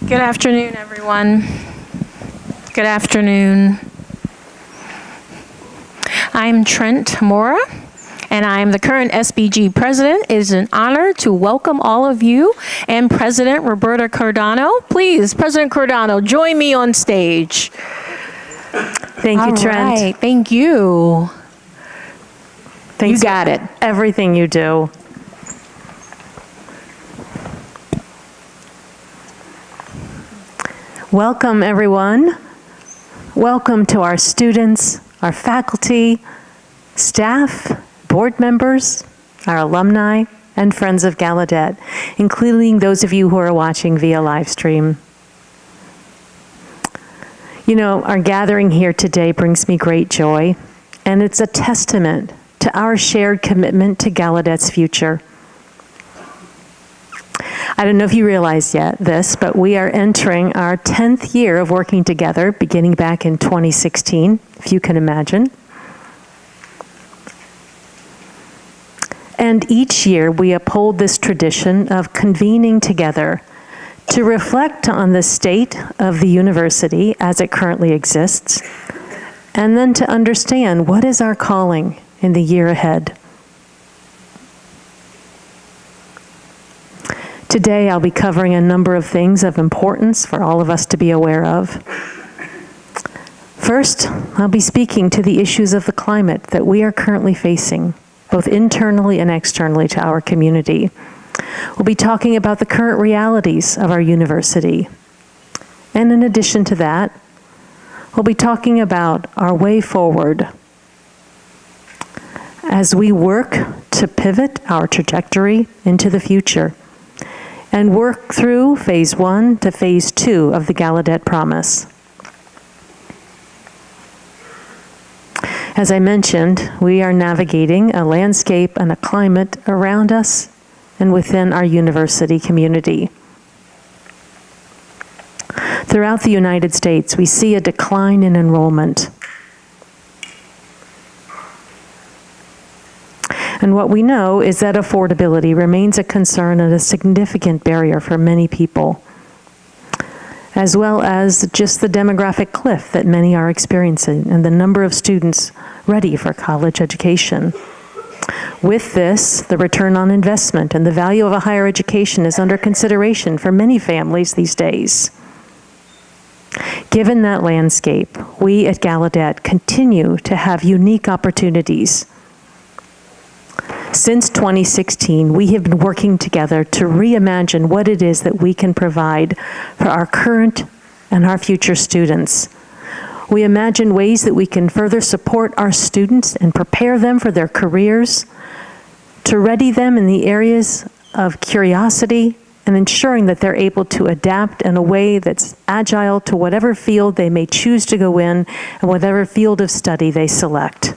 Good afternoon, everyone. Good afternoon. I'm Trent Mora, and I'm the current SBG president. It is an honor to welcome all of you and President Roberta Cardano. Please, President Cardano, join me on stage. Thank you, Trent. All right, thank you. Thanks You got it. Everything you do. Welcome, everyone. Welcome to our students, our faculty, staff, board members, our alumni, and friends of Gallaudet, including those of you who are watching via live stream. You know, our gathering here today brings me great joy, and it's a testament to our shared commitment to Gallaudet's future. I don't know if you realize yet this, but we are entering our 10th year of working together, beginning back in 2016, if you can imagine. And each year we uphold this tradition of convening together to reflect on the state of the university as it currently exists, and then to understand what is our calling in the year ahead. Today, I'll be covering a number of things of importance for all of us to be aware of. First, I'll be speaking to the issues of the climate that we are currently facing, both internally and externally to our community. We'll be talking about the current realities of our university. And in addition to that, we'll be talking about our way forward as we work to pivot our trajectory into the future and work through phase 1 to phase 2 of the Gallaudet Promise. As I mentioned, we are navigating a landscape and a climate around us and within our university community. Throughout the United States, we see a decline in enrollment. And what we know is that affordability remains a concern and a significant barrier for many people, as well as just the demographic cliff that many are experiencing and the number of students ready for college education. With this, the return on investment and the value of a higher education is under consideration for many families these days. Given that landscape, we at Gallaudet continue to have unique opportunities. Since 2016, we have been working together to reimagine what it is that we can provide for our current and our future students. We imagine ways that we can further support our students and prepare them for their careers, to ready them in the areas of curiosity and ensuring that they're able to adapt in a way that's agile to whatever field they may choose to go in and whatever field of study they select.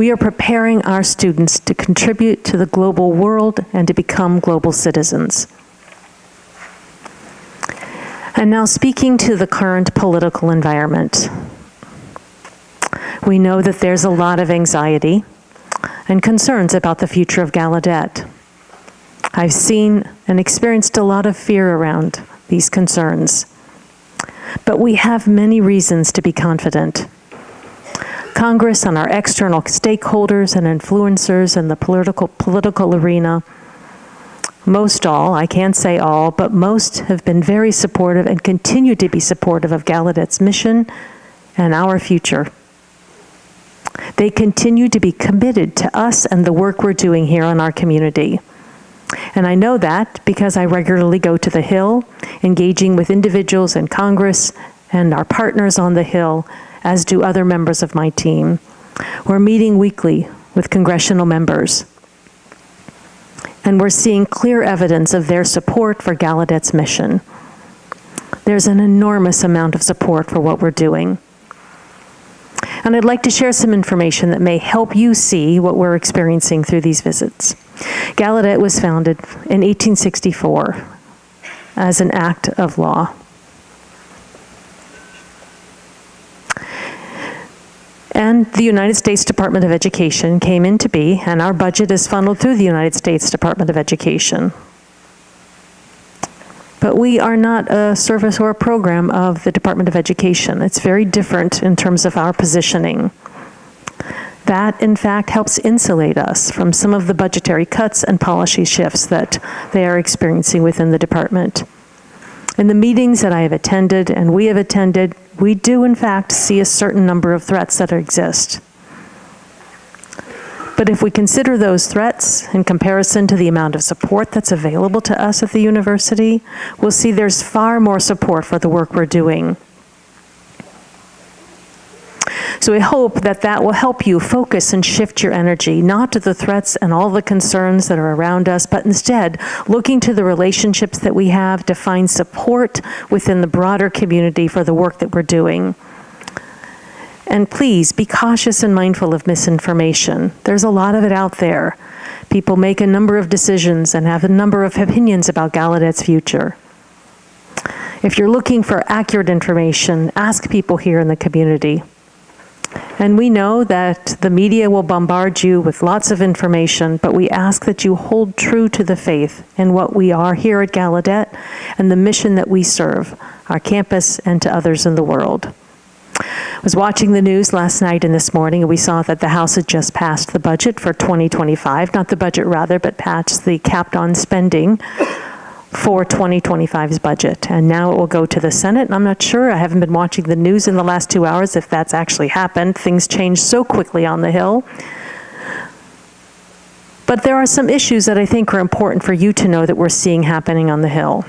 We are preparing our students to contribute to the global world and to become global citizens. And now speaking to the current political environment. We know that there's a lot of anxiety and concerns about the future of Gallaudet. I've seen and experienced a lot of fear around these concerns. But we have many reasons to be confident. Congress and our external stakeholders and influencers in the political arena, most all, I can't say all, but most have been very supportive and continue to be supportive of Gallaudet's mission and our future. They continue to be committed to us and the work we're doing here in our community. And I know that because I regularly go to the Hill, engaging with individuals in Congress and our partners on the Hill, as do other members of my team. We're meeting weekly with congressional members. And we're seeing clear evidence of their support for Gallaudet's mission. There's an enormous amount of support for what we're doing. And I'd like to share some information that may help you see what we're experiencing through these visits. Gallaudet was founded in 1864 as an act of law. And the United States Department of Education came into being, and our budget is funneled through the United States Department of Education. But we are not a service or a program of the Department of Education. It's very different in terms of our positioning. That, in fact, helps insulate us from some of the budgetary cuts and policy shifts that they are experiencing within the department. In the meetings that I have attended and we have attended, we do, in fact, see a certain number of threats that exist. But if we consider those threats in comparison to the amount of support that's available to us at the university, we'll see there's far more support for the work we're doing. So we hope that that will help you focus and shift your energy, not to the threats and all the concerns that are around us, but instead looking to the relationships that we have to find support within the broader community for the work that we're doing. And please be cautious and mindful of misinformation. There's a lot of it out there. People make a number of decisions and have a number of opinions about Gallaudet's future. If you're looking for accurate information, ask people here in the community. And we know that the media will bombard you with lots of information, but we ask that you hold true to the faith in what we are here at Gallaudet and the mission that we serve, our campus and to others in the world. I was watching the news last night and this morning, and we saw that the House had just passed the budget for 2025, not the budget rather, but passed the capped on spending for 2025's budget. And now it will go to the Senate. And I'm not sure, I haven't been watching the news in the last 2 hours if that's actually happened. Things change so quickly on the Hill. But there are some issues that I think are important for you to know that we're seeing happening on the Hill.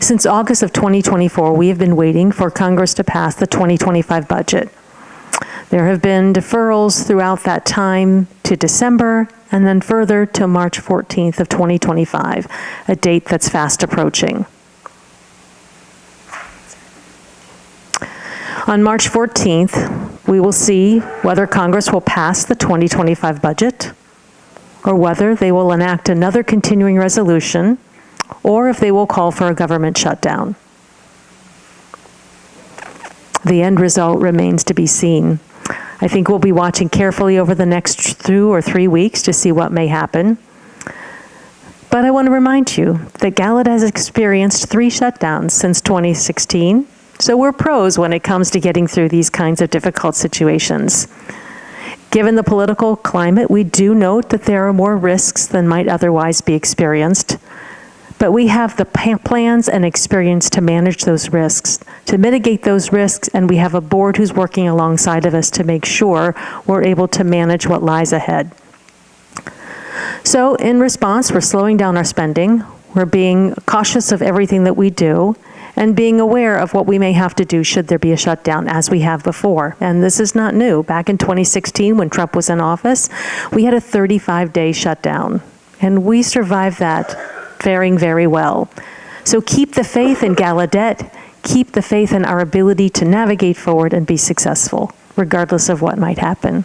Since August of 2024, we have been waiting for Congress to pass the 2025 budget. There have been deferrals throughout that time to December, and then further to March 14th of 2025, a date that's fast approaching. On March 14th, we will see whether Congress will pass the 2025 budget, or whether they will enact another continuing resolution, or if they will call for a government shutdown. The end result remains to be seen. I think we'll be watching carefully over the next 2 or 3 weeks to see what may happen. But I want to remind you that Gallaudet has experienced 3 shutdowns since 2016, so we're pros when it comes to getting through these kinds of difficult situations. Given the political climate, we do note that there are more risks than might otherwise be experienced. But we have the plans and experience to manage those risks, to mitigate those risks, and we have a board who's working alongside of us to make sure we're able to manage what lies ahead. So in response, we're slowing down our spending, we're being cautious of everything that we do, and being aware of what we may have to do should there be a shutdown, as we have before. And this is not new. Back in 2016, when Trump was in office, we had a 35-day shutdown, and we survived that faring very well. So keep the faith in Gallaudet, keep the faith in our ability to navigate forward and be successful, regardless of what might happen.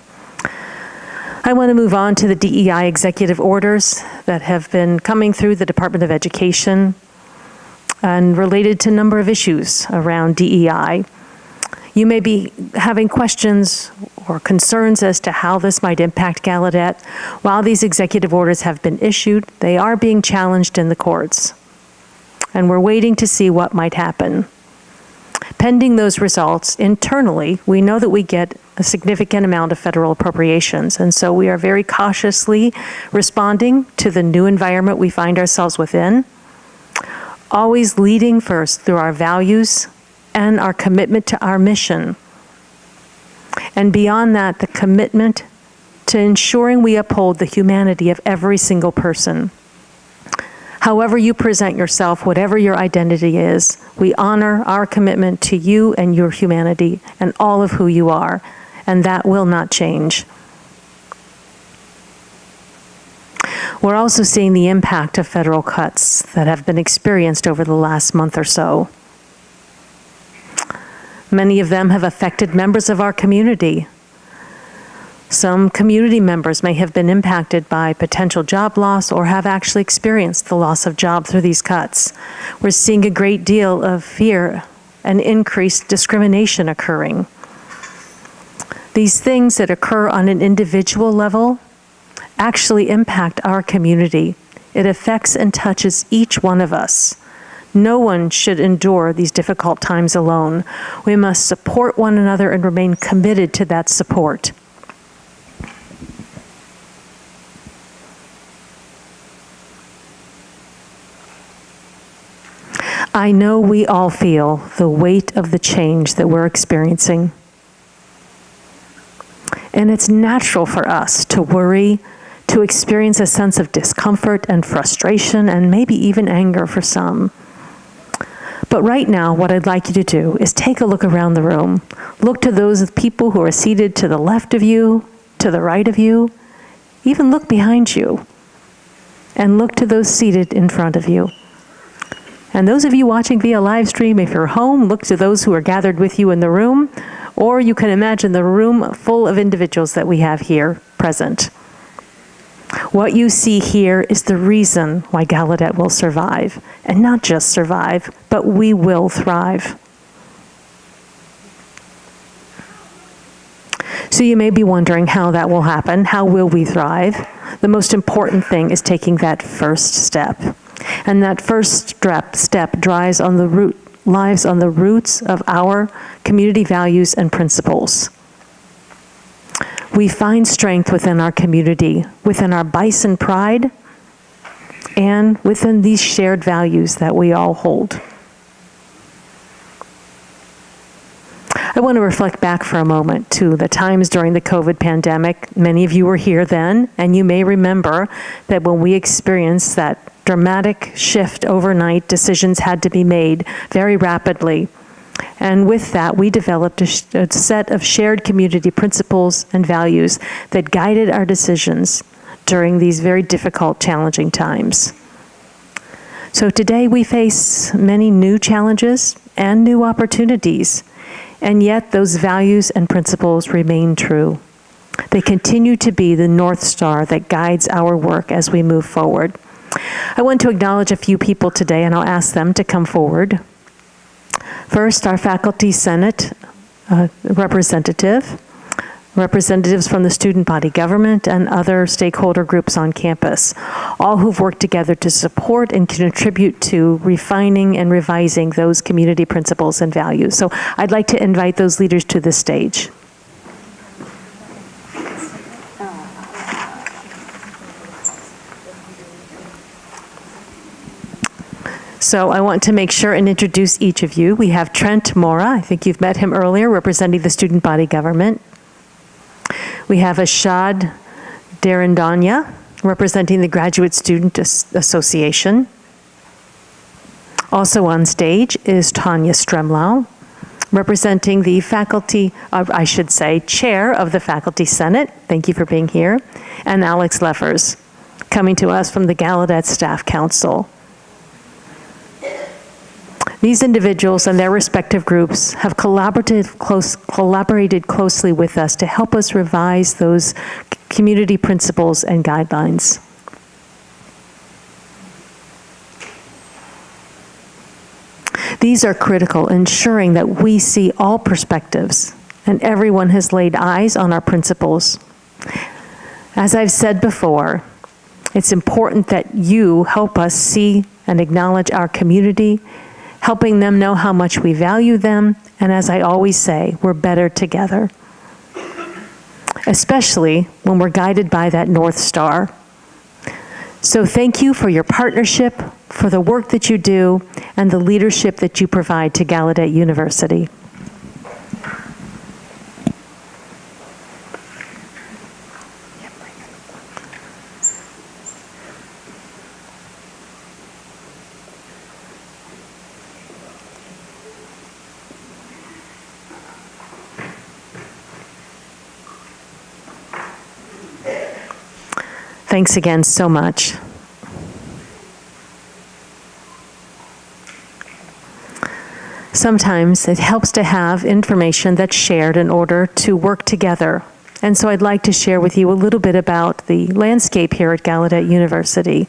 I want to move on to the DEI executive orders that have been coming through the Department of Education and related to a number of issues around DEI. You may be having questions or concerns as to how this might impact Gallaudet. While these executive orders have been issued, they are being challenged in the courts. And we're waiting to see what might happen. Pending those results, internally, we know that we get a significant amount of federal appropriations. And so we are very cautiously responding to the new environment we find ourselves within, always leading first through our values and our commitment to our mission. And beyond that, the commitment to ensuring we uphold the humanity of every single person. However you present yourself, whatever your identity is, we honor our commitment to you and your humanity and all of who you are, and that will not change. We're also seeing the impact of federal cuts that have been experienced over the last month or so. Many of them have affected members of our community. Some community members may have been impacted by potential job loss or have actually experienced the loss of job through these cuts. We're seeing a great deal of fear and increased discrimination occurring. These things that occur on an individual level actually impact our community. It affects and touches each one of us. No one should endure these difficult times alone. We must support one another and remain committed to that support. I know we all feel the weight of the change that we're experiencing. And it's natural for us to worry, to experience a sense of discomfort and frustration, and maybe even anger for some. But right now, what I'd like you to do is take a look around the room. Look to those people who are seated to the left of you, to the right of you. Even look behind you. And look to those seated in front of you. And those of you watching via live stream, if you're home, look to those who are gathered with you in the room, or you can imagine the room full of individuals that we have here present. What you see here is the reason why Gallaudet will survive, and not just survive, but we will thrive. So you may be wondering how that will happen. How will we thrive? The most important thing is taking that first step. And that first step lies on the roots of our community values and principles. We find strength within our community, within our bison pride, and within these shared values that we all hold. I want to reflect back for a moment to the times during the COVID pandemic. Many of you were here then, and you may remember that when we experienced that dramatic shift overnight, decisions had to be made very rapidly. And with that, we developed a set of shared community principles and values that guided our decisions during these very difficult, challenging times. So today we face many new challenges and new opportunities, and yet those values and principles remain true. They continue to be the North Star that guides our work as we move forward. I want to acknowledge a few people today, and I'll ask them to come forward. First, our Faculty Senate representatives from the student body government and other stakeholder groups on campus, all who've worked together to support and contribute to refining and revising those community principles and values. So I'd like to invite those leaders to the stage. So I want to make sure and introduce each of you. We have Trent Mora, I think you've met him earlier, representing the student body government. We have Ashad Darandanya, representing the Graduate Student Association. Also on stage is Tanya Stremlau, representing the chair of the Faculty Senate. Thank you for being here. And Alex Leffers, coming to us from the Gallaudet Staff Council. These individuals and their respective groups have collaborated closely with us to help us revise those community principles and guidelines. These are critical, ensuring that we see all perspectives and everyone has laid eyes on our principles. As I've said before, it's important that you help us see and acknowledge our community, helping them know how much we value them, and as I always say, we're better together. Especially when we're guided by that North Star. So thank you for your partnership, for the work that you do, and the leadership that you provide to Gallaudet University. Thanks again so much. Sometimes it helps to have information that's shared in order to work together. And so I'd like to share with you a little bit about the landscape here at Gallaudet University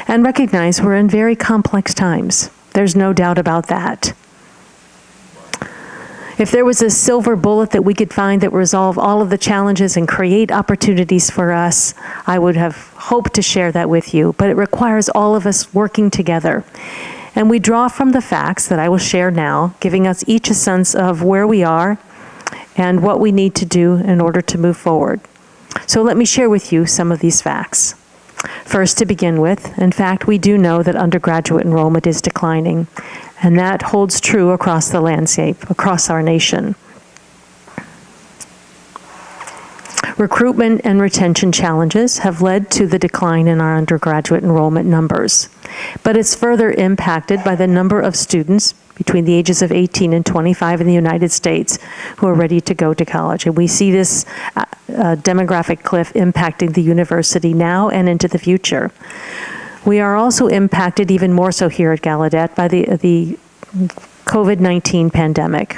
and recognize we're in very complex times. There's no doubt about that. If there was a silver bullet that we could find that would resolve all of the challenges and create opportunities for us, I would have hoped to share that with you, but it requires all of us working together. And we draw from the facts that I will share now, giving us each a sense of where we are and what we need to do in order to move forward. So let me share with you some of these facts. First, to begin with, in fact, we do know that undergraduate enrollment is declining, and that holds true across the landscape, across our nation. Recruitment and retention challenges have led to the decline in our undergraduate enrollment numbers, but it's further impacted by the number of students between the ages of 18 and 25 in the United States who are ready to go to college. And we see this demographic cliff impacting the university now and into the future. We are also impacted even more so here at Gallaudet by the COVID-19 pandemic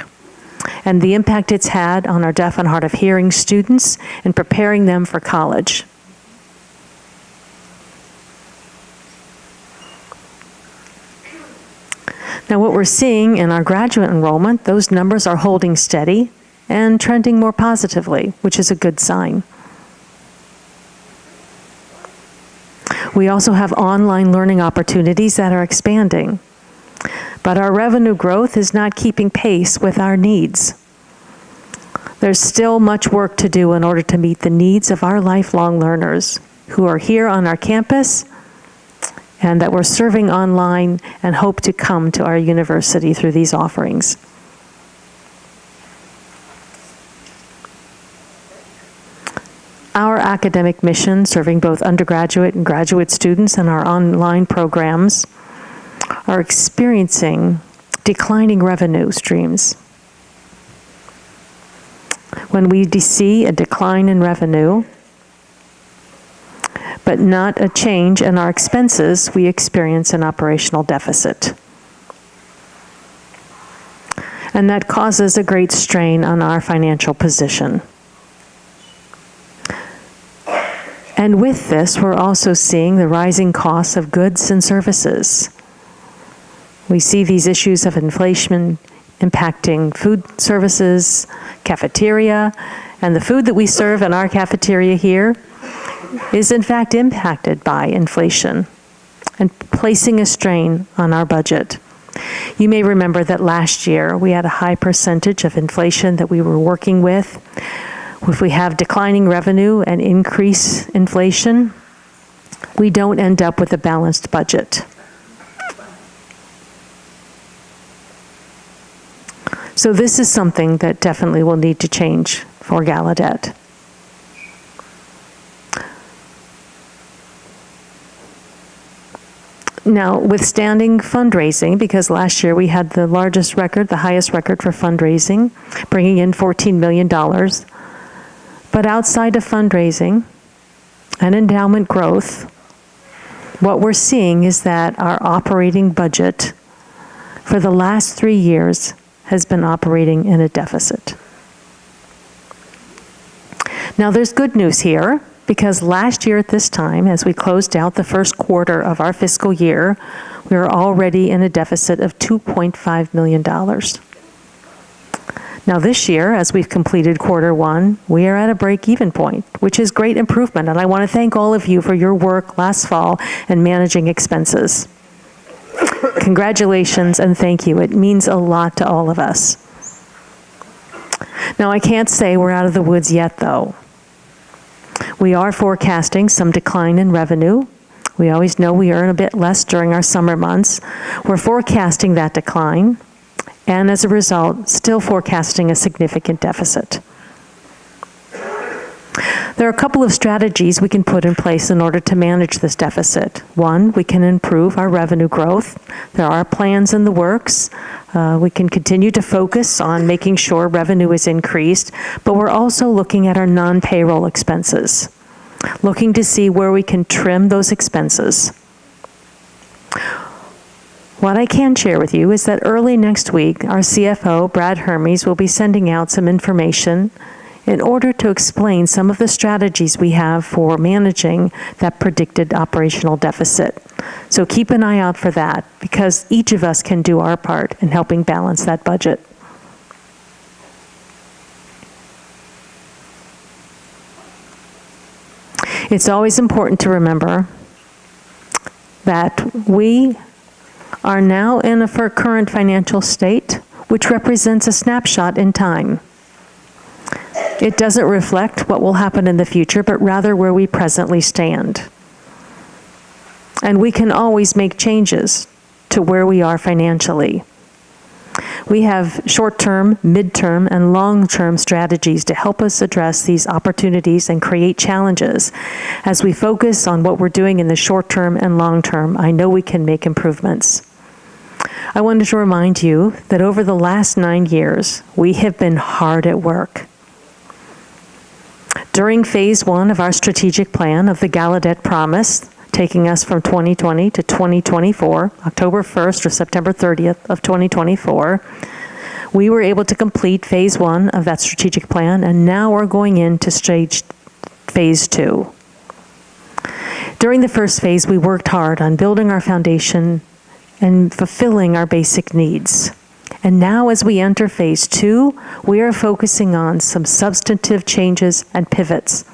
and the impact it's had on our deaf and hard of hearing students and preparing them for college. Now, what we're seeing in our graduate enrollment, those numbers are holding steady and trending more positively, which is a good sign. We also have online learning opportunities that are expanding, but our revenue growth is not keeping pace with our needs. There's still much work to do in order to meet the needs of our lifelong learners who are here on our campus and that we're serving online and hope to come to our university through these offerings. Our academic mission, serving both undergraduate and graduate students in our online programs, are experiencing declining revenue streams. When we see a decline in revenue, but not a change in our expenses, we experience an operational deficit. And that causes a great strain on our financial position. And with this, we're also seeing the rising costs of goods and services. We see these issues of inflation impacting food services, cafeteria, and the food that we serve in our cafeteria here is in fact impacted by inflation and placing a strain on our budget. You may remember that last year we had a high percentage of inflation that we were working with. If we have declining revenue and increase inflation, we don't end up with a balanced budget. So this is something that definitely will need to change for Gallaudet. Now, withstanding fundraising, because last year we had the largest record, the highest record for fundraising, bringing in $14 million. But outside of fundraising and endowment growth, what we're seeing is that our operating budget for the last 3 years has been operating in a deficit. Now, there's good news here, because last year at this time, as we closed out the first quarter of our fiscal year, we were already in a deficit of $2.5 million. Now this year, as we've completed quarter one, we are at a break-even point, which is great improvement, and I want to thank all of you for your work last fall in managing expenses. Congratulations and thank you. It means a lot to all of us. Now, I can't say we're out of the woods yet, though. We are forecasting some decline in revenue. We always know we earn a bit less during our summer months. We're forecasting that decline, and as a result, still forecasting a significant deficit. There are a couple of strategies we can put in place in order to manage this deficit. One, we can improve our revenue growth. There are plans in the works. We can continue to focus on making sure revenue is increased, but we're also looking at our non-payroll expenses. looking to see where we can trim those expenses. What I can share with you is that early next week, our CFO, Brad Hermes, will be sending out some information in order to explain some of the strategies we have for managing that predicted operational deficit. So keep an eye out for that, because each of us can do our part in helping balance that budget. It's always important to remember that we are now in a current financial state, which represents a snapshot in time. It doesn't reflect what will happen in the future, but rather where we presently stand. And we can always make changes to where we are financially. We have short-term, mid-term, and long-term strategies to help us address these opportunities and create challenges. As we focus on what we're doing in the short-term and long-term, I know we can make improvements. I wanted to remind you that over the last 9 years, we have been hard at work. During phase 1 of our strategic plan of the Gallaudet Promise, taking us from 2020 to 2024, October 1st or September 30th of 2024, we were able to complete phase 1 of that strategic plan, and now we're going into phase 2. During the first phase, we worked hard on building our foundation and fulfilling our basic needs. And now as we enter phase 2, we are focusing on some substantive changes and pivots.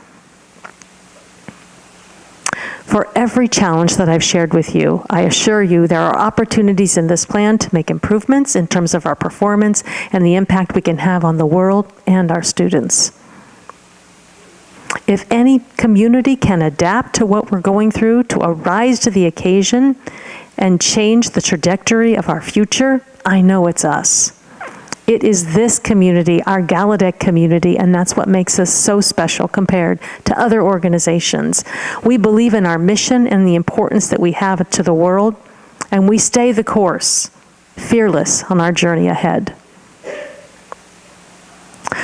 For every challenge that I've shared with you, I assure you there are opportunities in this plan to make improvements in terms of our performance and the impact we can have on the world and our students. If any community can adapt to what we're going through to arise to the occasion and change the trajectory of our future, I know it's us. It is this community, our Gallaudet community, and that's what makes us so special compared to other organizations. We believe in our mission and the importance that we have to the world, and we stay the course, fearless on our journey ahead.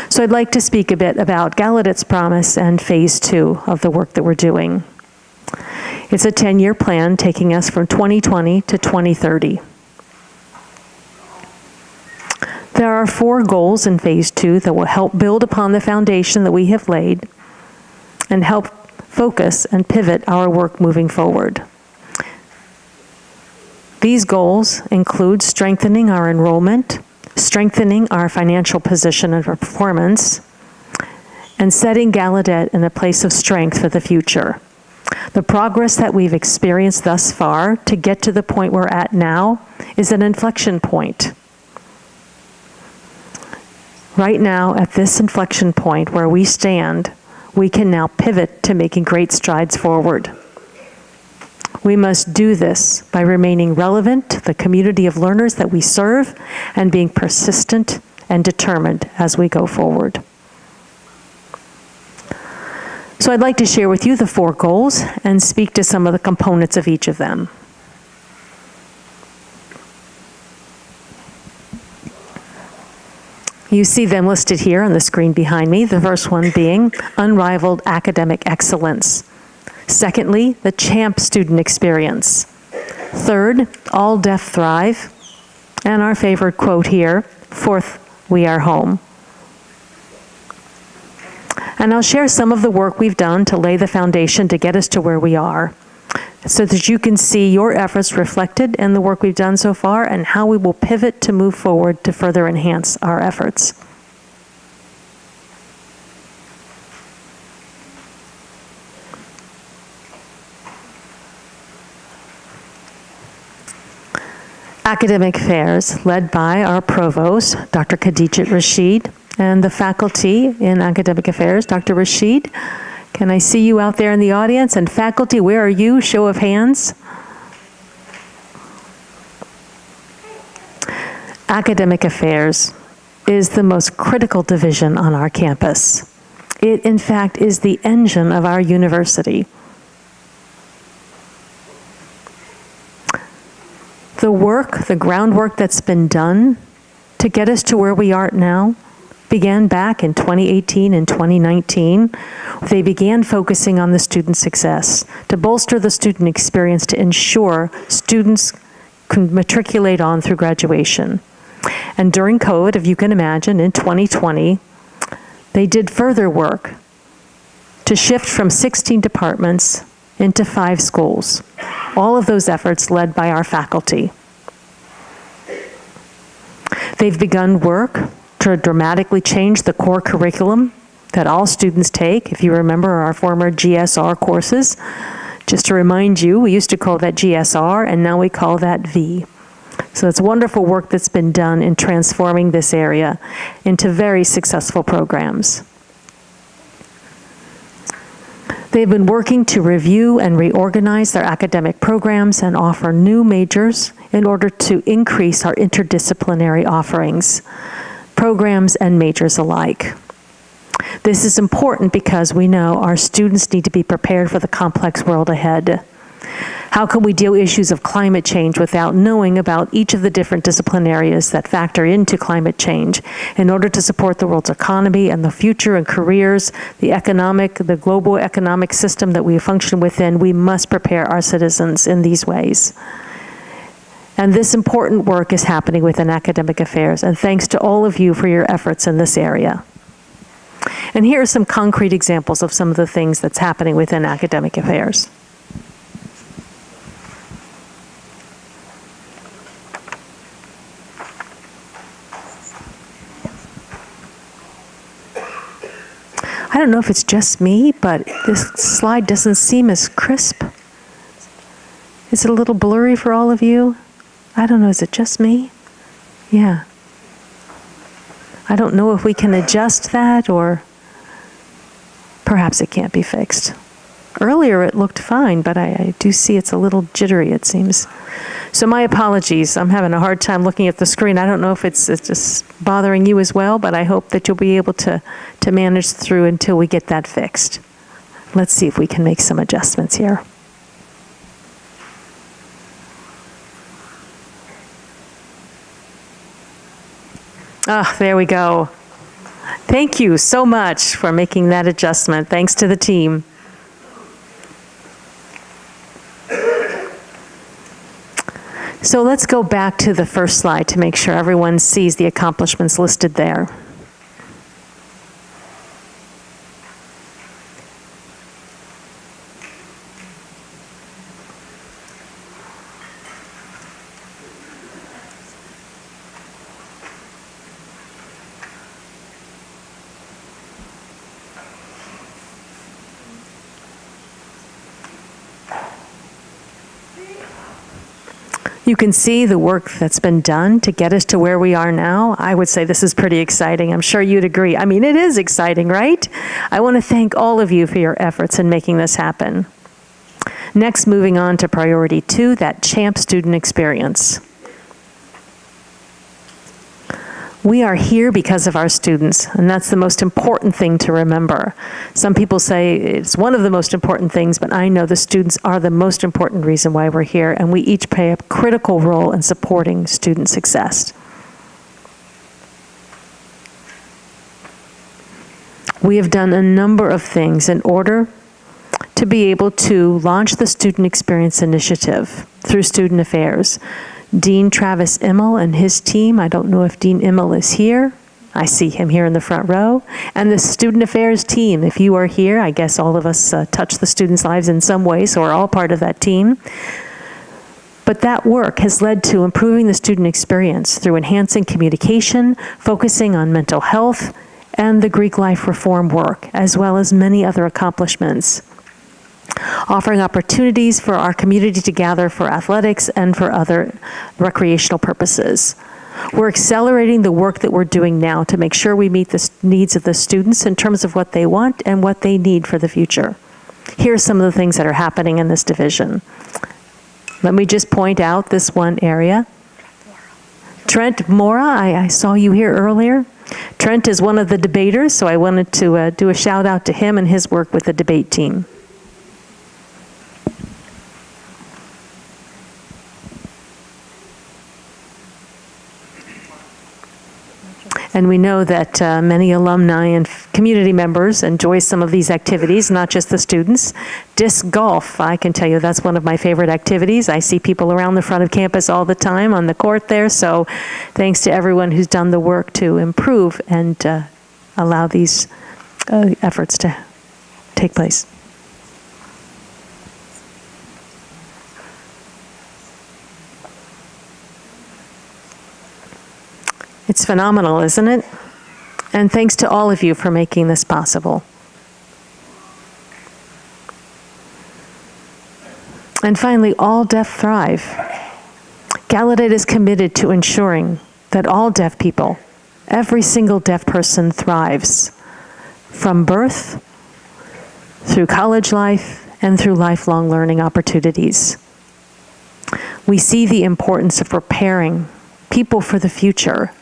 So I'd like to speak a bit about Gallaudet's Promise and phase 2 of the work that we're doing. It's a 10-year plan taking us from 2020 to 2030. There are 4 goals in phase 2 that will help build upon the foundation that we have laid and help focus and pivot our work moving forward. These goals include strengthening our enrollment, strengthening our financial position and performance, and setting Gallaudet in a place of strength for the future. The progress that we've experienced thus far to get to the point we're at now is an inflection point. Right now, at this inflection point where we stand, we can now pivot to making great strides forward. We must do this by remaining relevant to the community of learners that we serve and being persistent and determined as we go forward. So I'd like to share with you the 4 goals and speak to some of the components of each of them. You see them listed here on the screen behind me, the first one being unrivaled academic excellence. Secondly, the CHAMP student experience. Third, all deaf thrive. And our favorite quote here, fourth, we are home. And I'll share some of the work we've done to lay the foundation to get us to where we are, so that you can see your efforts reflected in the work we've done so far and how we will pivot to move forward to further enhance our efforts. Academic Affairs, led by our Provost, Dr. Khadijat Rashid, and the faculty in Academic Affairs, Dr. Rashid. Can I see you out there in the audience? And faculty, where are you? Show of hands. Academic Affairs is the most critical division on our campus. It, in fact, is the engine of our university. The work, the groundwork that's been done to get us to where we are now began back in 2018 and 2019. They began focusing on the student success to bolster the student experience to ensure students can matriculate on through graduation. And during COVID, if you can imagine, in 2020, they did further work to shift from 16 departments into 5 schools. All of those efforts led by our faculty. They've begun work to dramatically change the core curriculum that all students take. If you remember our former GSR courses, just to remind you, we used to call that GSR, and now we call that V. So it's wonderful work that's been done in transforming this area into very successful programs. They've been working to review and reorganize their academic programs and offer new majors in order to increase our interdisciplinary offerings, programs and majors alike. This is important because we know our students need to be prepared for the complex world ahead. How can we deal with issues of climate change without knowing about each of the different discipline areas that factor into climate change? In order to support the world's economy and the future and careers, the global economic system that we function within, we must prepare our citizens in these ways. And this important work is happening within academic affairs, and thanks to all of you for your efforts in this area. And here are some concrete examples of some of the things that's happening within academic affairs. I don't know if it's just me, but this slide doesn't seem as crisp. Is it a little blurry for all of you? I don't know, is it just me? Yeah. I don't know if we can adjust that, or perhaps it can't be fixed. Earlier it looked fine, but I do see it's a little jittery, it seems. So my apologies. I'm having a hard time looking at the screen. I don't know if it's just bothering you as well, but I hope that you'll be able to manage through until we get that fixed. Let's see if we can make some adjustments here. Ah, there we go. Thank you so much for making that adjustment. Thanks to the team. So let's go back to the first slide to make sure everyone sees the accomplishments listed there. You can see the work that's been done to get us to where we are now. I would say this is pretty exciting. I'm sure you'd agree. I mean, it is exciting, right? I want to thank all of you for your efforts in making this happen. Next, moving on to priority 2, that CHAMP student experience. We are here because of our students, and that's the most important thing to remember. Some people say it's one of the most important things, but I know the students are the most important reason why we're here, and we each play a critical role in supporting student success. We have done a number of things in order to be able to launch the Student Experience Initiative through Student Affairs. Dean Travis Immel and his team, I don't know if Dean Immel is here. I see him here in the front row. And the Student Affairs team, if you are here, I guess all of us touch the students' lives in some way, so we're all part of that team. But that work has led to improving the student experience through enhancing communication, focusing on mental health, and the Greek life reform work, as well as many other accomplishments. Offering opportunities for our community to gather for athletics and for other recreational purposes. We're accelerating the work that we're doing now to make sure we meet the needs of the students in terms of what they want and what they need for the future. Here are some of the things that are happening in this division. Let me just point out this one area. Trent Mora, I saw you here earlier. Trent is one of the debaters, so I wanted to do a shout out to him and his work with the debate team. And we know that many alumni and community members enjoy some of these activities, not just the students. Disc golf, I can tell you that's one of my favorite activities. I see people around the front of campus all the time on the court there, so thanks to everyone who's done the work to improve and allow these efforts to take place. It's phenomenal, isn't it? And thanks to all of you for making this possible. And finally, all deaf thrive. Gallaudet is committed to ensuring that all deaf people, every single deaf person thrives from birth, through college life, and through lifelong learning opportunities. We see the importance of preparing people for the future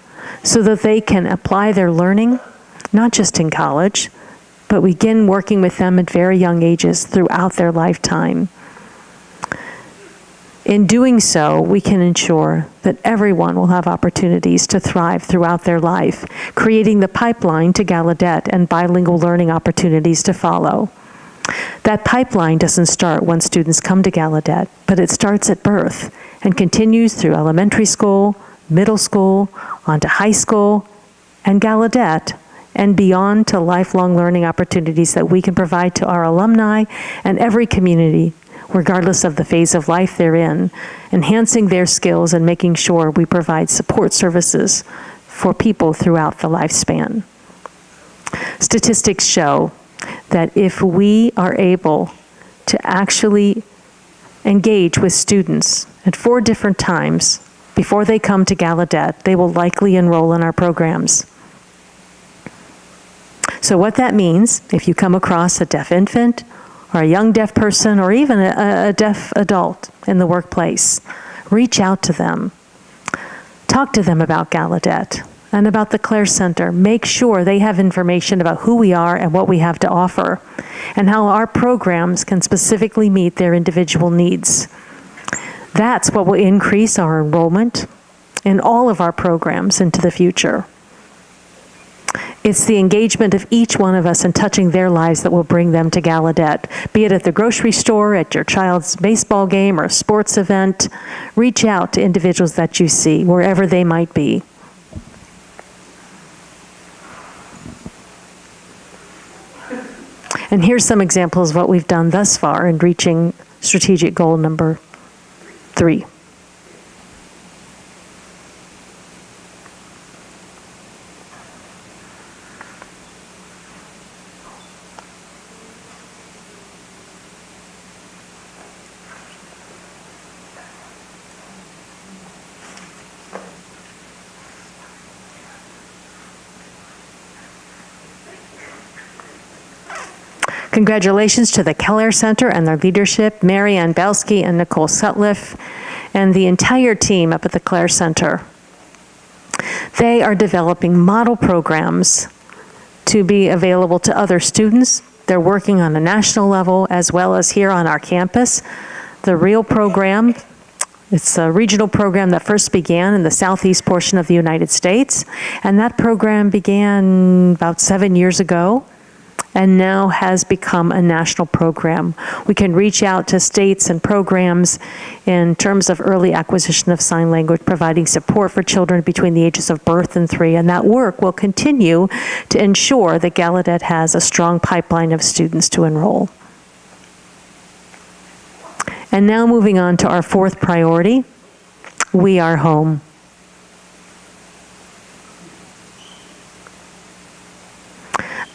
so that they can apply their learning, not just in college, but begin working with them at very young ages throughout their lifetime. In doing so, we can ensure that everyone will have opportunities to thrive throughout their life, creating the pipeline to Gallaudet and bilingual learning opportunities to follow. That pipeline doesn't start when students come to Gallaudet, but it starts at birth and continues through elementary school, middle school, onto high school, and Gallaudet, and beyond to lifelong learning opportunities that we can provide to our alumni and every community, regardless of the phase of life they're in, enhancing their skills and making sure we provide support services for people throughout the lifespan. Statistics show that if we are able to actually engage with students at 4 different times before they come to Gallaudet, they will likely enroll in our programs. So what that means, if you come across a deaf infant, or a young deaf person, or even a deaf adult in the workplace, reach out to them. Talk to them about Gallaudet and about the Clare Center. Make sure they have information about who we are and what we have to offer, and how our programs can specifically meet their individual needs. That's what will increase our enrollment in all of our programs into the future. It's the engagement of each one of us in touching their lives that will bring them to Gallaudet, be it at the grocery store, at your child's baseball game or sports event. Reach out to individuals that you see, wherever they might be. And here's some examples of what we've done thus far in reaching strategic goal number 3. Congratulations to the Keller Center and their leadership, Mary Ann Belsky and Nicole Sutliff, and the entire team up at the Clare Center. They are developing model programs to be available to other students. They're working on a national level as well as here on our campus. The REAL program, it's a regional program that first began in the southeast portion of the United States, and that program began about 7 years ago, and now has become a national program. We can reach out to states and programs in terms of early acquisition of sign language, providing support for children between the ages of birth and 3, and that work will continue to ensure that Gallaudet has a strong pipeline of students to enroll. And now moving on to our 4th priority, we are home.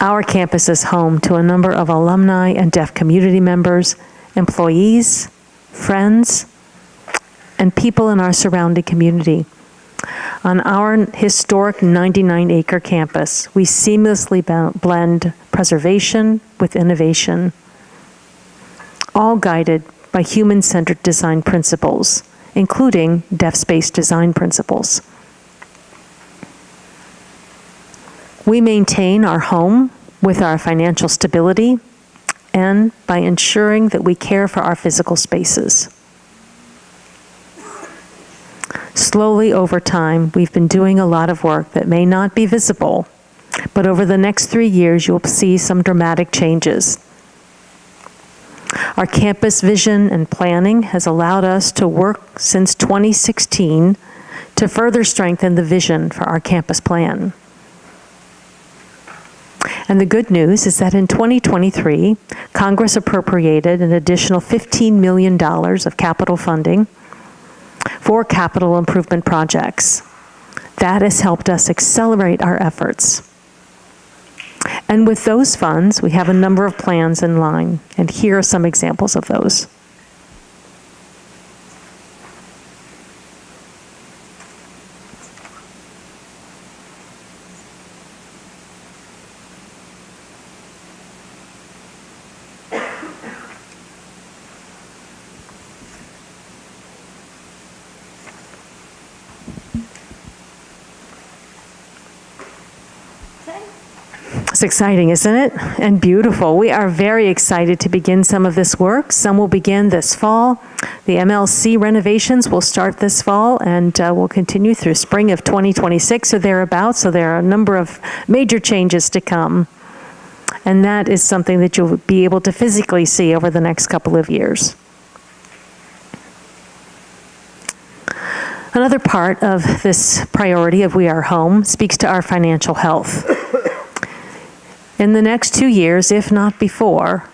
Our campus is home to a number of alumni and deaf community members, employees, friends, and people in our surrounding community. On our historic 99-acre campus, we seamlessly blend preservation with innovation, all guided by human-centered design principles, including deaf space design principles. We maintain our home with our financial stability and by ensuring that we care for our physical spaces. Slowly over time, we've been doing a lot of work that may not be visible, but over the next 3 years, you'll see some dramatic changes. Our campus vision and planning has allowed us to work since 2016 to further strengthen the vision for our campus plan. And the good news is that in 2023, Congress appropriated an additional $15 million of capital funding for capital improvement projects. That has helped us accelerate our efforts. And with those funds, we have a number of plans in line, and here are some examples of those. It's exciting, isn't it? And beautiful. We are very excited to begin some of this work. Some will begin this fall. The MLC renovations will start this fall and will continue through spring of 2026 or thereabouts. So there are a number of major changes to come. And that is something that you'll be able to physically see over the next couple of years. Another part of this priority of We Are Home speaks to our financial health. In the next 2 years, if not before,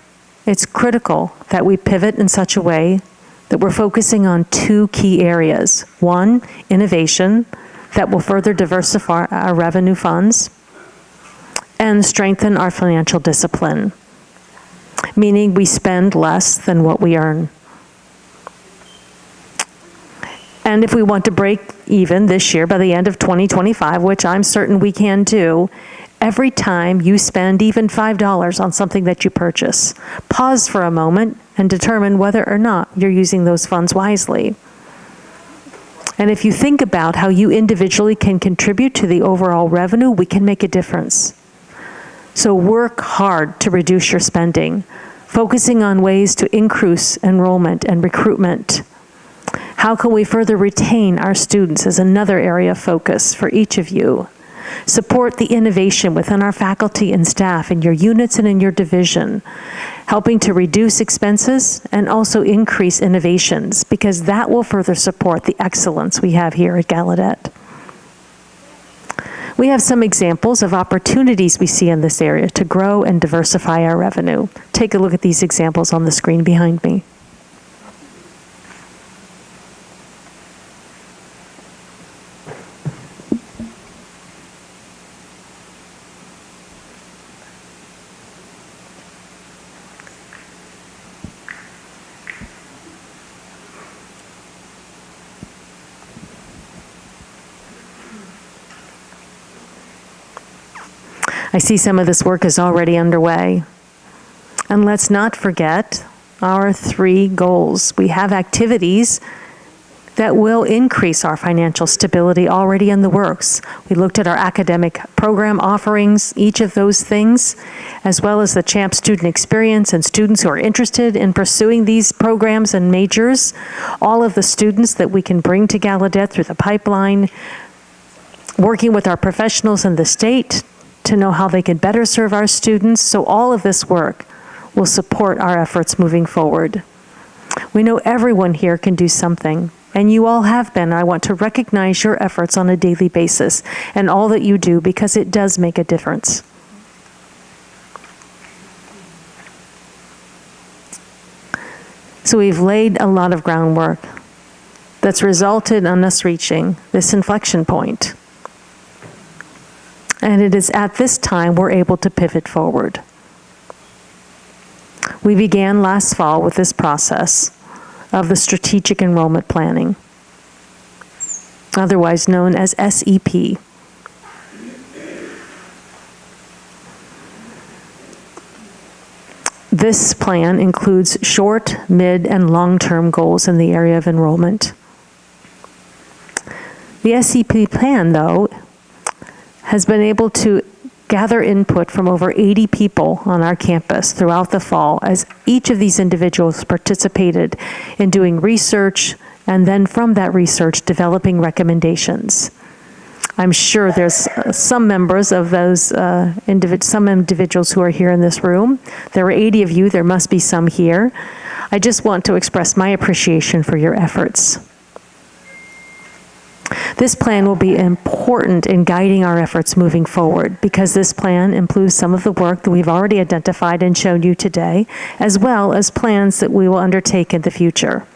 it's critical that we pivot in such a way that we're focusing on 2 key areas. One, innovation that will further diversify our revenue funds and strengthen our financial discipline, meaning we spend less than what we earn. And if we want to break even this year by the end of 2025, which I'm certain we can do, every time you spend even $5 on something that you purchase, pause for a moment and determine whether or not you're using those funds wisely. And if you think about how you individually can contribute to the overall revenue, we can make a difference. So work hard to reduce your spending, focusing on ways to increase enrollment and recruitment. How can we further retain our students is another area of focus for each of you. Support the innovation within our faculty and staff in your units and in your division, helping to reduce expenses and also increase innovations, because that will further support the excellence we have here at Gallaudet. We have some examples of opportunities we see in this area to grow and diversify our revenue. Take a look at these examples on the screen behind me. I see some of this work is already underway. And let's not forget our 3 goals. We have activities that will increase our financial stability already in the works. We looked at our academic program offerings, each of those things, as well as the CHAMP student experience and students who are interested in pursuing these programs and majors, all of the students that we can bring to Gallaudet through the pipeline, working with our professionals in the state to know how they can better serve our students. So all of this work will support our efforts moving forward. We know everyone here can do something, and you all have been. I want to recognize your efforts on a daily basis and all that you do, because it does make a difference. So we've laid a lot of groundwork that's resulted in us reaching this inflection point. And it is at this time we're able to pivot forward. We began last fall with this process of the strategic enrollment planning, otherwise known as SEP. This plan includes short, mid, and long-term goals in the area of enrollment. The SEP plan, though, has been able to gather input from over 80 people on our campus throughout the fall, as each of these individuals participated in doing research, and then from that research, developing recommendations. I'm sure there's some members of those, some individuals who are here in this room. There are 80 of you, there must be some here. I just want to express my appreciation for your efforts. This plan will be important in guiding our efforts moving forward because this plan includes some of the work that we've already identified and shown you today, as well as plans that we will undertake in the future.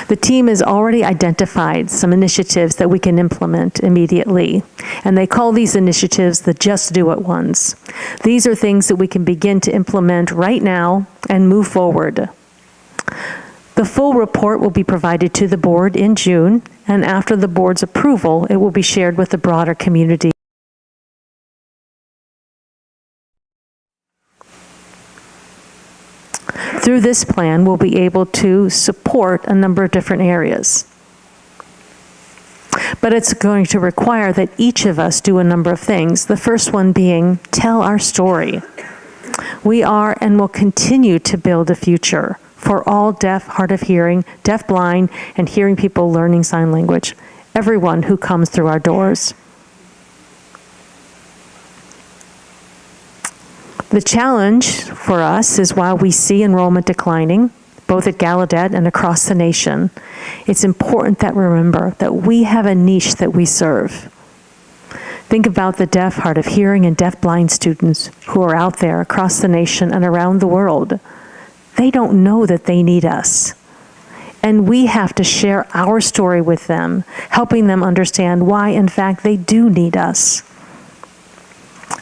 The team has already identified some initiatives that we can implement immediately, and they call these initiatives the Just Do It ones. These are things that we can begin to implement right now and move forward. The full report will be provided to the board in June, and after the board's approval, it will be shared with the broader community. Through this plan, we'll be able to support a number of different areas. But it's going to require that each of us do a number of things. The first one being, tell our story. We are and will continue to build a future for all deaf, hard of hearing, deaf, blind, and hearing people learning sign language, everyone who comes through our doors. The challenge for us is while we see enrollment declining, both at Gallaudet and across the nation, it's important that we remember that we have a niche that we serve. Think about the deaf, hard of hearing, and deaf blind students who are out there across the nation and around the world. They don't know that they need us. And we have to share our story with them, helping them understand why, in fact, they do need us.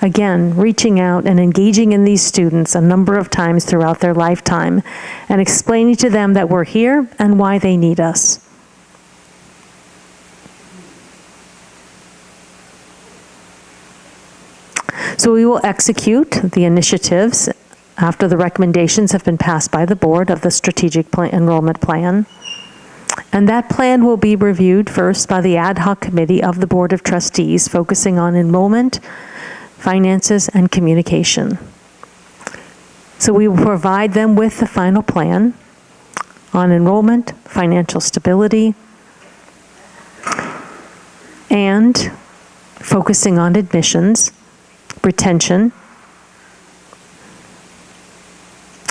Again, reaching out and engaging in these students a number of times throughout their lifetime and explaining to them that we're here and why they need us. So we will execute the initiatives after the recommendations have been passed by the board of the strategic enrollment plan. And that plan will be reviewed first by the ad hoc committee of the Board of Trustees, focusing on enrollment, finances, and communication. So we will provide them with the final plan on enrollment, financial stability, and focusing on admissions, retention,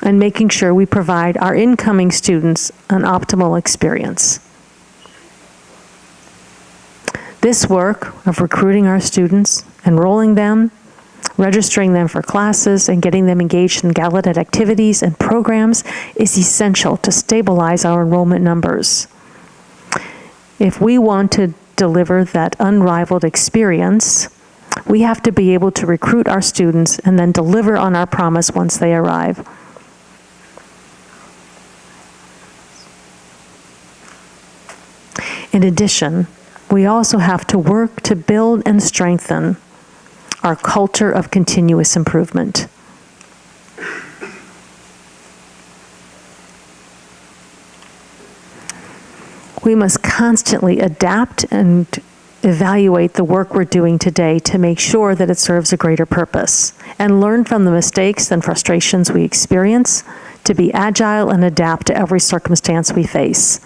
and making sure we provide our incoming students an optimal experience. This work of recruiting our students, enrolling them, registering them for classes, and getting them engaged in Gallaudet activities and programs is essential to stabilize our enrollment numbers. If we want to deliver that unrivaled experience, we have to be able to recruit our students and then deliver on our promise once they arrive. In addition, we also have to work to build and strengthen our culture of continuous improvement. We must constantly adapt and evaluate the work we're doing today to make sure that it serves a greater purpose, and learn from the mistakes and frustrations we experience to be agile and adapt to every circumstance we face.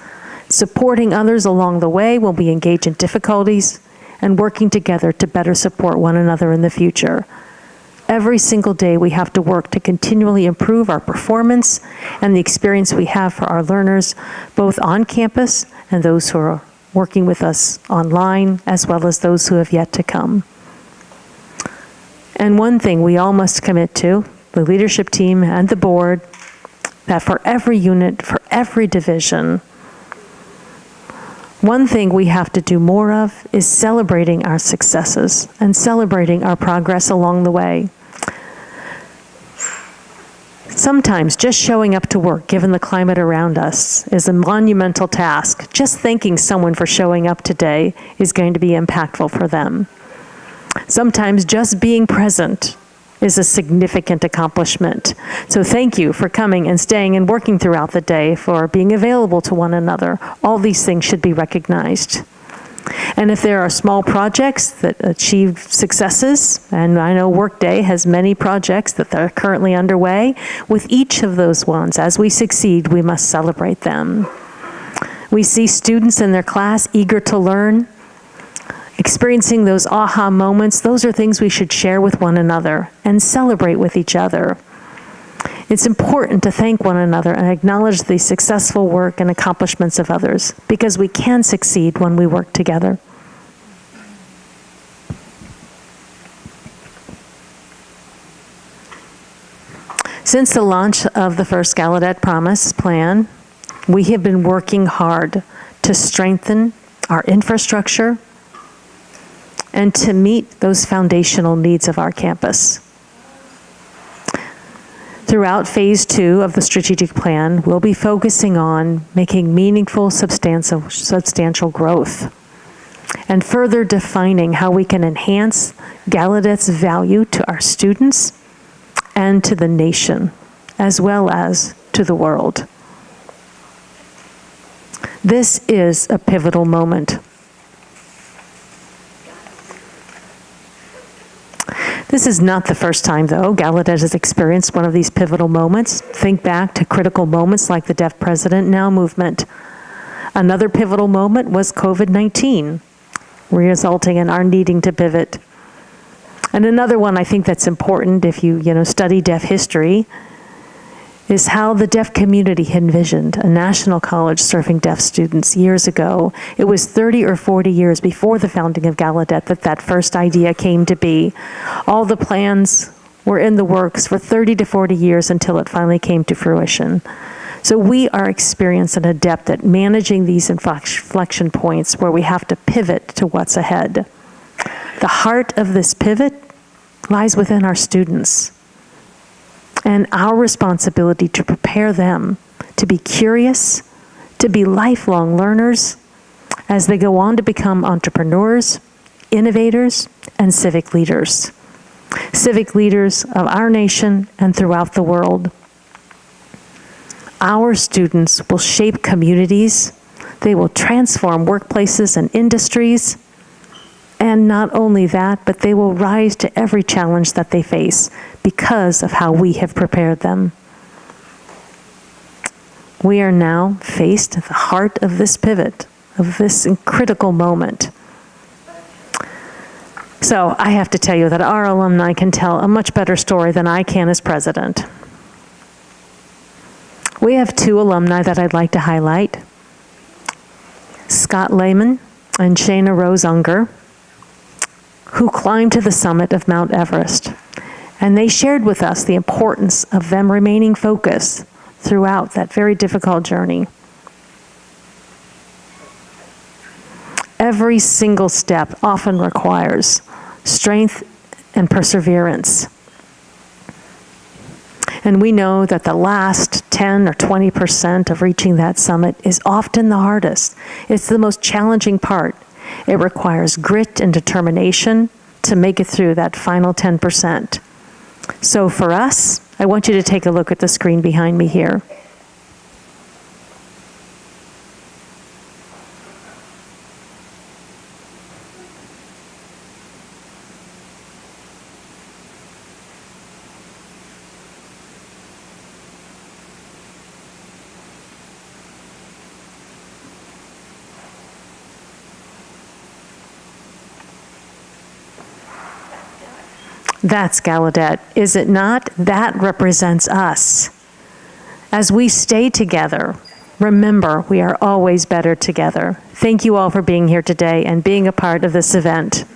Supporting others along the way when we engage in difficulties, and working together to better support one another in the future. Every single day we have to work to continually improve our performance and the experience we have for our learners, both on campus and those who are working with us online, as well as those who have yet to come. And one thing we all must commit to, the leadership team and the board, that for every unit, for every division, one thing we have to do more of is celebrating our successes and celebrating our progress along the way. Sometimes just showing up to work, given the climate around us, is a monumental task. Just thanking someone for showing up today is going to be impactful for them. Sometimes just being present is a significant accomplishment. So thank you for coming and staying and working throughout the day, for being available to one another. All these things should be recognized. And if there are small projects that achieve successes, and I know Workday has many projects that are currently underway, with each of those ones, as we succeed, we must celebrate them. We see students in their class eager to learn, experiencing those aha moments. Those are things we should share with one another and celebrate with each other. It's important to thank one another and acknowledge the successful work and accomplishments of others, because we can succeed when we work together. Since the launch of the first Gallaudet Promise Plan, we have been working hard to strengthen our infrastructure and to meet those foundational needs of our campus. Throughout phase 2 of the strategic plan, we'll be focusing on making meaningful, substantial growth and further defining how we can enhance Gallaudet's value to our students and to the nation, as well as to the world. This is a pivotal moment. This is not the first time, though, Gallaudet has experienced one of these pivotal moments. Think back to critical moments like the Deaf President Now movement. Another pivotal moment was COVID-19, resulting in our needing to pivot. And another one I think that's important if you study deaf history is how the deaf community envisioned a national college serving deaf students years ago. It was 30 or 40 years before the founding of Gallaudet that first idea came to be. All the plans were in the works for 30 to 40 years until it finally came to fruition. So we are experienced and adept at managing these inflection points where we have to pivot to what's ahead. The heart of this pivot lies within our students, and our responsibility to prepare them to be curious, to be lifelong learners as they go on to become entrepreneurs, innovators, and civic leaders of our nation and throughout the world. Our students will shape communities, they will transform workplaces and industries, and not only that, but they will rise to every challenge that they face because of how we have prepared them. We are now faced at the heart of this pivot, of this critical moment. So I have to tell you that our alumni can tell a much better story than I can as president. We have 2 alumni that I'd like to highlight: Scott Lehman and Shana Rose Unger, who climbed to the summit of Mount Everest. And they shared with us the importance of them remaining focused throughout that very difficult journey. Every single step often requires strength and perseverance. And we know that the last 10 or 20% of reaching that summit is often the hardest. It's the most challenging part. It requires grit and determination to make it through that final 10%. So for us, I want you to take a look at the screen behind me here. That's Gallaudet, is it not? That represents us. As we stay together, remember, we are always better together. Thank you all for being here today and being a part of this event.